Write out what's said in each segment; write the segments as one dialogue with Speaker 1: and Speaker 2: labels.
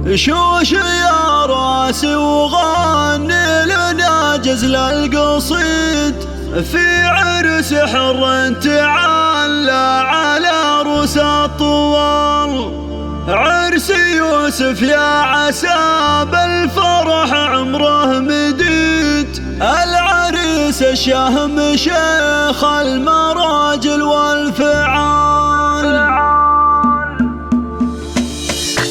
Speaker 1: شوش يا راسي وغني لنا جزل القصيد في عرس حر تعالى على روس الطوال. عرس يوسف يا عسى بالفرح عمره مديد، العريس الشهم شيخ المراجل والفعال.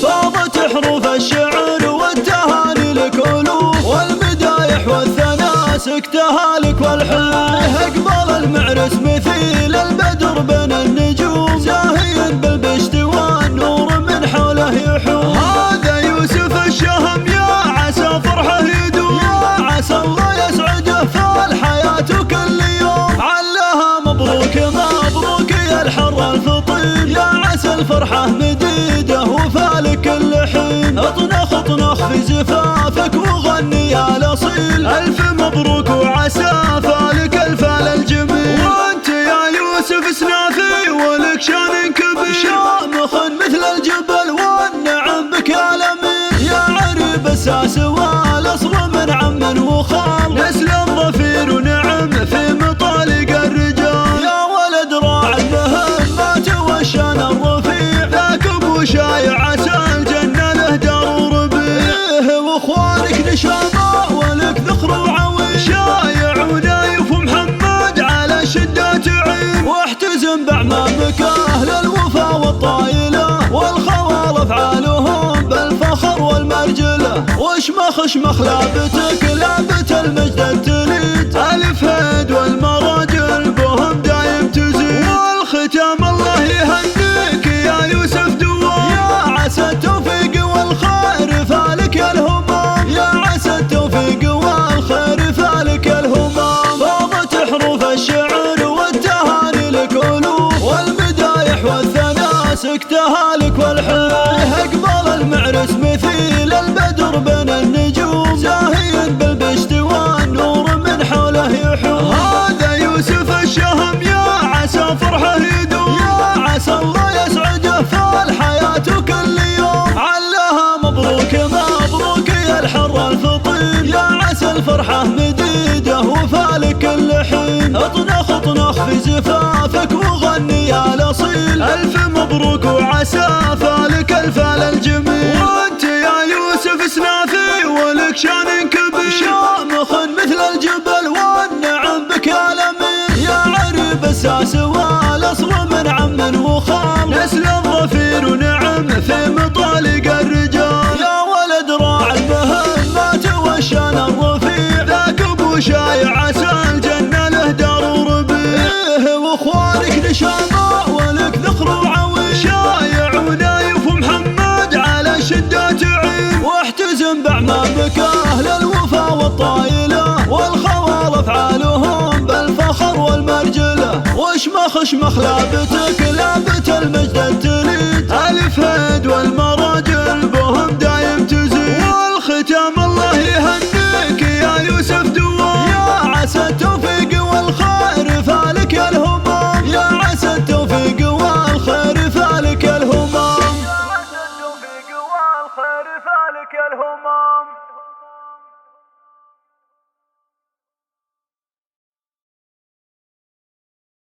Speaker 1: فاضت حروف الشعر والتهاني لكلوف، والمدايح والثناء سكتها لك والحلوف. اقبل المعرس مثيل البدر بين النجوم، زاهي بالبشت والنور من حوله يحوم. هذا يوسف الشهم يا عسى فرحه يدوم، يا عسى الله يسعده في الحياة كل يوم. علها مبروك مبروك يا الحر الفطير، يا عسى الفرحة مديده وفالك كل حين. اطنخ اطنخ في زفافك وغني يا الاصيل، الف مبروك وعسى فالك الفال الجميل. وانت يا يوسف سنافي ولك شان كبير، شامخ مثل الجبل والنعم بك يا الامير. يا عريب الساس والاصل من عم وخال، نسل ظفير ونعم في مطالق الرجال. يا ولد راعي المهمات والشان الرفيع، ذاك ابو شايع عسى الجنه له دار وربيع. واخوانك نشامه ولك ذخر وعويل، شايع ونايف ومحمد على الشده تعين. واحتزم باعمامك اهل الوفا والطايله، والخوال افعالهم بالفخر والمرجله. وشمخ شمخ لابتك لابت المجد التليد، الف هيد والمراجل بهم دايم تزيد. والختام الله يهنيك يا يوسف دوام، يا عسى التوفيق والخير فالك الهمام، يا عسى التوفيق والخير فالك الهمام. فاضت حروف الشعر والتهاني لكلوف، والمدايح والثناء سكتها لك والحلوف. اقبل المعرس مثيل البدر بين النجوم، زاهي بالبشت والنور من حوله يحوم. هذا يوسف الشهم يا عسى فرحه يدوم، يا عسى الله يسعده في الحياة كل يوم. علها مبروك مبروك يا الحر الفطير، يا عسى الفرحة مديده وفالك كل حين. اطنخ اطنخ في زفافك وغني يا الاصيل، الف مبروك وعسى فالك الفال الجميل. وانت يا يوسف سنافي ولك شان كبير، شامخ مثل الجبل والنعم بك يا الامير. يا عريب الساس والاصل من عم وخال، نسل الظفير ونعم في مطالق الرجال. يا ولد راعي المهمات والشان الرفيع، ذاك ابو شايع عسى الجنه له دار وربيع. واخوانك نشامه ولك ذخر وعويل، شايع ونايف ومحمد على الشده تعين. واحتزم باعمامك اهل الوفا والطايله، والخوال افعالهم بالفخر والمرجله. وشمخ شمخ لابتك لابت المجد التليد، الف هيد والمر